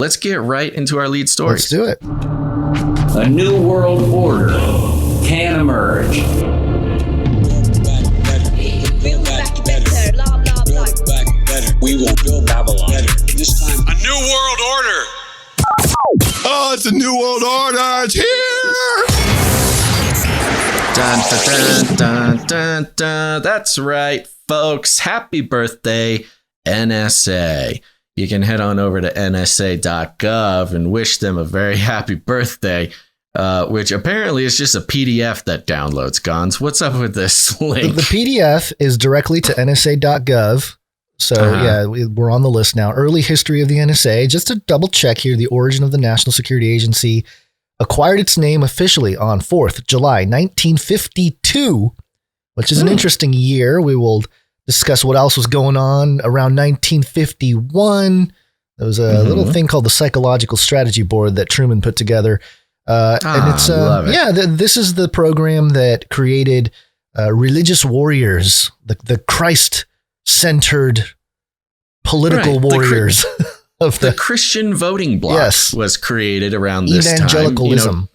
let's get right into our lead stories. Let's do it. A new world order can emerge. Build back better, blah, blah, blah. Build back better. We will build Babylon better. This time, A new world order. Oh, it's a new world order. It's here. Dun, dun, dun, dun, dun, dun. That's right, folks. Happy birthday, NSA. You can head on over to nsa.gov and wish them a very happy birthday, which apparently is just a PDF that downloads. Gons, what's up with this link? The PDF is directly to nsa.gov. So, yeah, we're on the list now. Early history of the NSA. Just to double check here, the origin of the National Security Agency acquired its name officially on 4th July 1952, which is an interesting year. We will discuss what else was going on around 1951. There was a little thing called the Psychological Strategy Board that Truman put together. And it's, this is the program that created religious warriors, the Christ-centered political warriors. Of the Christian voting bloc was created around this time. Evangelicalism.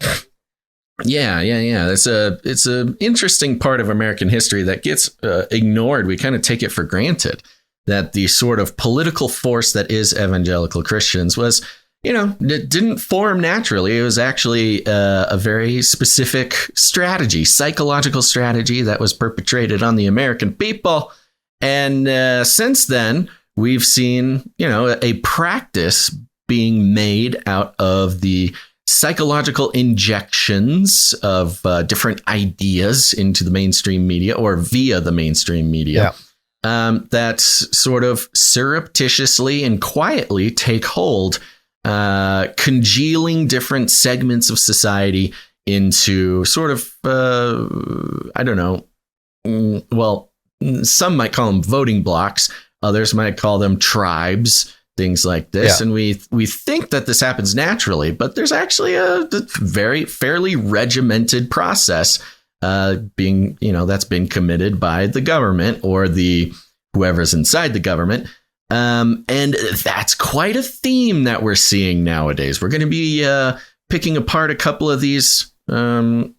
Yeah. It's a interesting part of American history that gets ignored. We kind of take it for granted that the sort of political force that is evangelical Christians was, it didn't form naturally. It was actually a very specific strategy, psychological strategy that was perpetrated on the American people. And since then, we've seen, a practice being made out of the psychological injections of different ideas into the mainstream media or via the mainstream media that sort of surreptitiously and quietly take hold, congealing different segments of society into sort of, some might call them voting blocks. Others might call them tribes, things like this. Yeah. And we think that this happens naturally, but there's actually a fairly regimented process being, that's been committed by the government or whoever's inside the government. And that's quite a theme that we're seeing nowadays. We're going to be picking apart a couple of these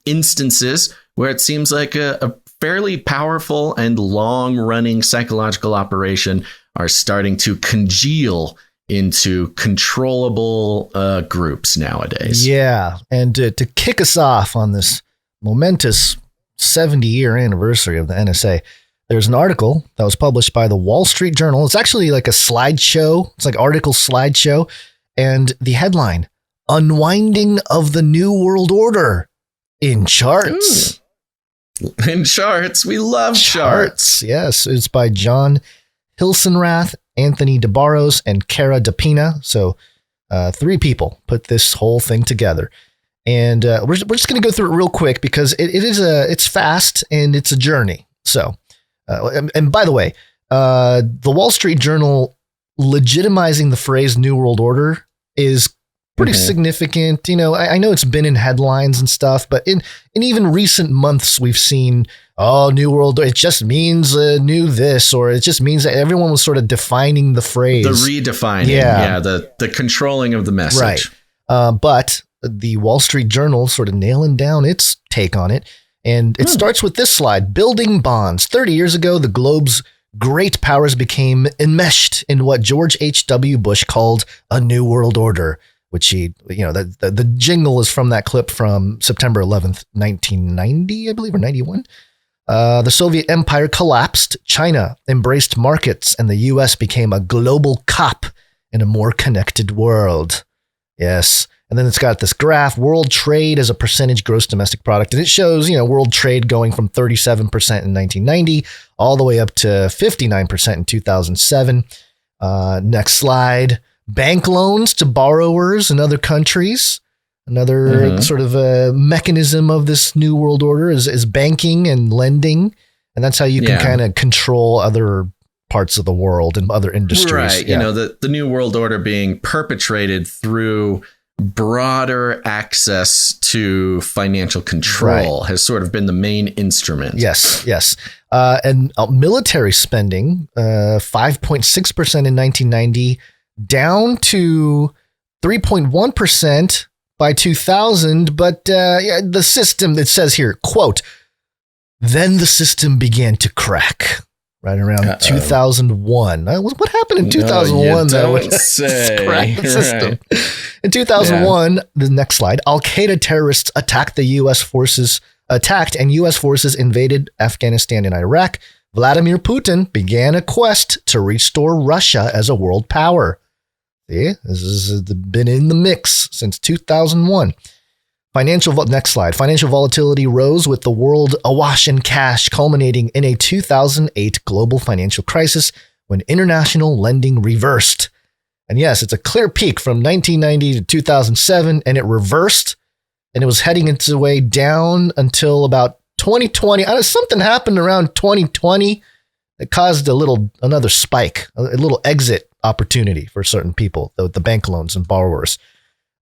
instances where it seems like a fairly powerful and long-running psychological operation are starting to congeal into controllable groups nowadays. Yeah, and to kick us off on this momentous 70-year anniversary of the NSA, there's an article that was published by the Wall Street Journal. It's actually like a slideshow. It's like article slideshow. And the headline, Unwinding of the New World Order in Charts. In charts. We love charts. Yes. It's by John Hilsenrath, Anthony DeBarros, and Cara DePina. So 3 people put this whole thing together. And we're just going to go through it real quick because it's fast and it's a journey. So, and by the way, the Wall Street Journal legitimizing the phrase New World Order is pretty significant. I know it's been in headlines and stuff, but in even recent months, we've seen, New World, it just means new this, or it just means that everyone was sort of defining the phrase. The redefining. Yeah. The controlling of the message. Right. But the Wall Street Journal sort of nailing down its take on it. And it starts with this slide, building bonds. 30 years ago, the globe's great powers became enmeshed in what George H.W. Bush called a new world order, which the jingle is from that clip from September 11th, 1990, I believe, or 91. The Soviet Empire collapsed. China embraced markets, and the U.S. became a global cop in a more connected world. Yes. And then it's got this graph, world trade as a percentage gross domestic product. And it shows, world trade going from 37% in 1990 all the way up to 59% in 2007. Next slide. Bank loans to borrowers in other countries. Another sort of a mechanism of this new world order is banking and lending. And that's how you can kind of control other parts of the world and other industries. Right. Yeah. The new world order being perpetrated through broader access to financial control has sort of been the main instrument. Yes. And military spending, 5.6% in 1990, down to 3.1% by 2000. But the system, it says here, quote, then the system began to crack. Right around 2001. What happened in 2001? Don't say. Cracked the system. In 2001, the next slide, Al-Qaeda terrorists attacked and U.S. forces invaded Afghanistan and Iraq. Vladimir Putin began a quest to restore Russia as a world power. See, this has been in the mix since 2001. Next slide. Financial volatility rose with the world awash in cash, culminating in a 2008 global financial crisis when international lending reversed. And yes, it's a clear peak from 1990 to 2007, and it reversed, and it was heading its way down until about 2020. Something happened around 2020 that caused another spike, a little exit opportunity for certain people, the bank loans and borrowers.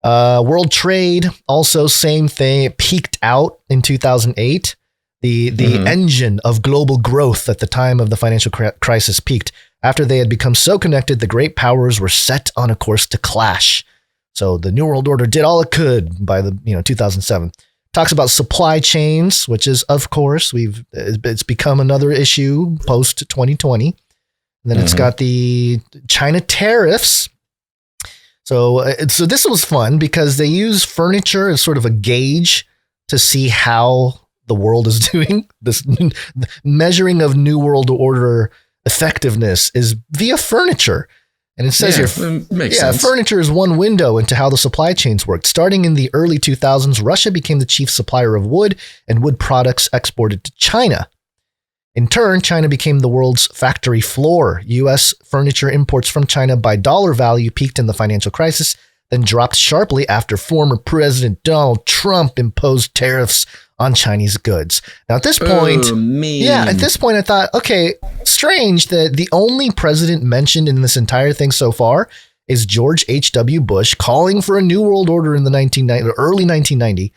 World trade, also same thing. It peaked out in 2008. The engine of global growth at the time of the financial crisis peaked. After they had become so connected, the great powers were set on a course to clash. So the New World Order did all it could by 2007. Talks about supply chains, which is, of course, it's become another issue post 2020. And then it's got the China tariffs. So this was fun because they use furniture as sort of a gauge to see how the world is doing. This measuring of New World Order effectiveness is via furniture. And it says makes sense. Furniture is one window into how the supply chains worked. Starting in the early 2000s, Russia became the chief supplier of wood and wood products exported to China. In turn, China became the world's factory floor. U.S. furniture imports from China by dollar value peaked in the financial crisis, then dropped sharply after former President Donald Trump imposed tariffs on Chinese goods. Now, at this point, I thought, okay, strange that the only president mentioned in this entire thing so far is George H.W. Bush calling for a new world order in the early 1990s,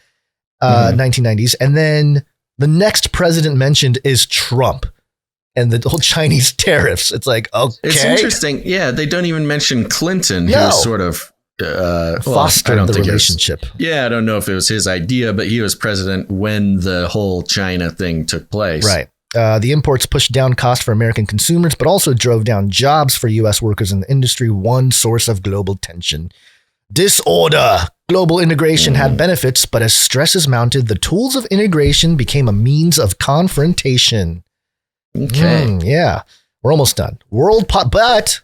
and then the next president mentioned is Trump and the whole Chinese tariffs. It's like, okay. It's interesting. Yeah, they don't even mention Clinton, who sort of fostered the relationship. I don't know if it was his idea, but he was president when the whole China thing took place. Right. The imports pushed down costs for American consumers, but also drove down jobs for U.S. workers in the industry, one source of global tension. Disorder. Global integration had benefits, but as stresses mounted, the tools of integration became a means of confrontation. Okay. We're almost done. But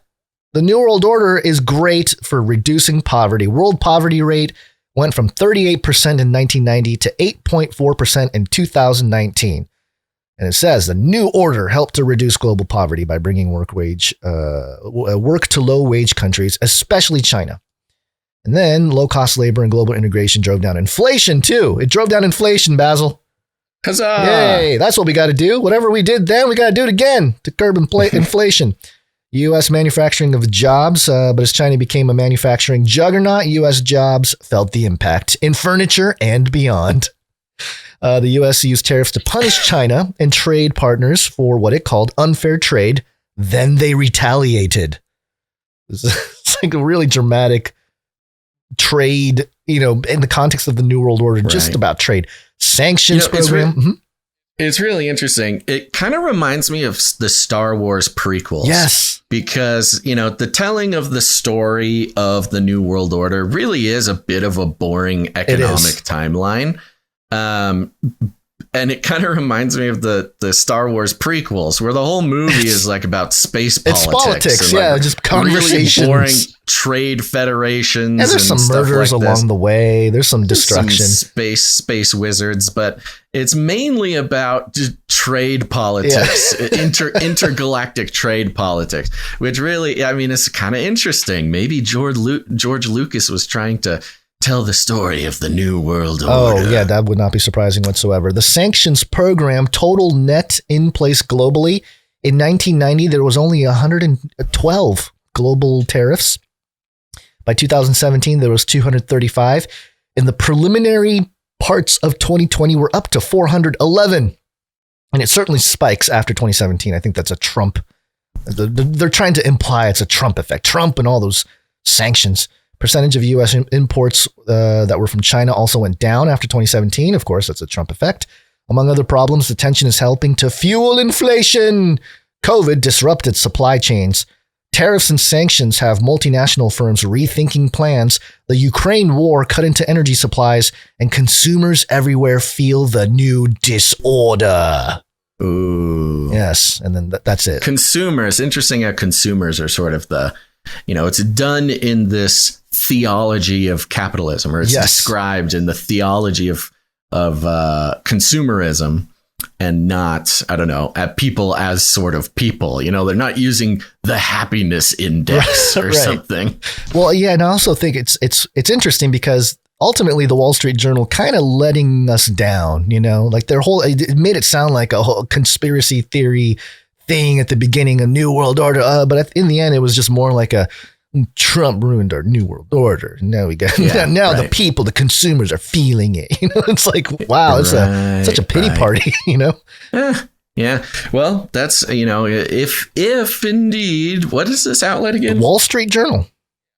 the New World Order is great for reducing poverty. World poverty rate went from 38% in 1990 to 8.4% in 2019. And it says the New Order helped to reduce global poverty by bringing work to low wage countries, especially China. And then low-cost labor and global integration drove down inflation, too. It drove down inflation, Basil. Huzzah! Yay! That's what we got to do. Whatever we did then, we got to do it again to curb inflation. U.S. manufacturing of jobs, but as China became a manufacturing juggernaut, U.S. jobs felt the impact in furniture and beyond. The U.S. used tariffs to punish China and trade partners for what it called unfair trade. Then they retaliated. It's like a really dramatic trade, in the context of the New World Order, just about trade. Sanctions program. It's really interesting. It kind of reminds me of the Star Wars prequels. Yes. Because, the telling of the story of the New World Order really is a bit of a boring economic timeline. And it kind of reminds me of the Star Wars prequels, where the whole movie is like about space politics. It's politics, and just conversations. Really boring trade federations. And there's some murders along the way. There's some destruction. Some space wizards, but it's mainly about trade politics, intergalactic trade politics, which really, it's kind of interesting. Maybe George Lucas was trying to tell the story of the New World Order. Oh, yeah, that would not be surprising whatsoever. The sanctions program, total net in place globally. In 1990, there was only 112 global tariffs. By 2017, there was 235. In the preliminary parts of 2020, we're up to 411. And it certainly spikes after 2017. I think that's a Trump. They're trying to imply it's a Trump effect. Trump and all those sanctions. Percentage of U.S. imports that were from China also went down after 2017. Of course, that's a Trump effect. Among other problems, the tension is helping to fuel inflation. COVID disrupted supply chains. Tariffs and sanctions have multinational firms rethinking plans. The Ukraine war cut into energy supplies, and consumers everywhere feel the new disorder. Ooh. Yes, and then that's it. Consumers. Interesting how consumers are sort of the, it's done in this theology of capitalism, or it's described in the theology of consumerism. And not, I don't know, at people as sort of people. They're not using the happiness index or something. Well, yeah, and I also think it's interesting because ultimately the Wall Street Journal kind of letting us down. Like it made it sound like a whole conspiracy theory thing at the beginning, a new world order. But in the end, it was just more like a Trump ruined our new world order. Now we got the people, the consumers are feeling it. It's like, wow, it's such a pity party. Yeah. Well, that's if indeed, what is this outlet again? The Wall Street Journal.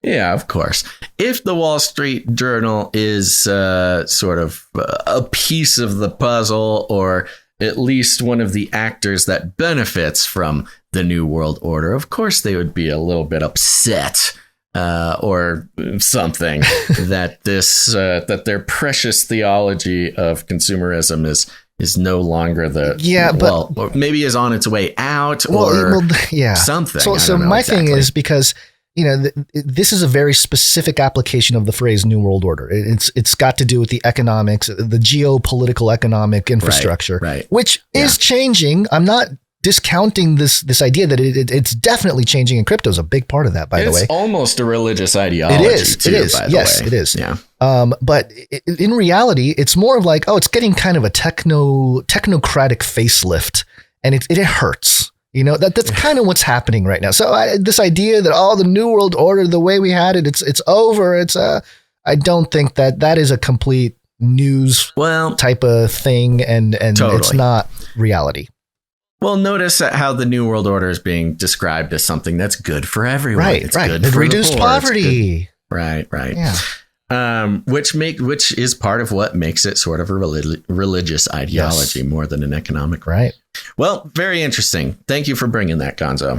Yeah, of course. If the Wall Street Journal is sort of a piece of the puzzle, or at least one of the actors that benefits from the New World Order, of course they would be a little bit upset or something that that their precious theology of consumerism is no longer or maybe is on its way out something. So my thing is, because this is a very specific application of the phrase New World Order. It's got to do with the economics, the geopolitical economic infrastructure, which is changing. I'm not discounting this idea that it's definitely changing, and crypto is a big part of that, by the way. It's almost a religious ideology. It is. It is. Yeah. But in reality, it's more of like, it's getting kind of a technocratic facelift, and it hurts. That's kind of what's happening right now. So this idea that the New World Order, the way we had it, it's over. I don't think that is a complete news type of thing, and totally. It's not reality. Well, notice how the New World Order is being described as something that's good for everyone. It's good for reduced poverty. Right. Yeah. Which is part of what makes it sort of a religious ideology more than an economic. Right. Well, very interesting. Thank you for bringing that, Gonzo.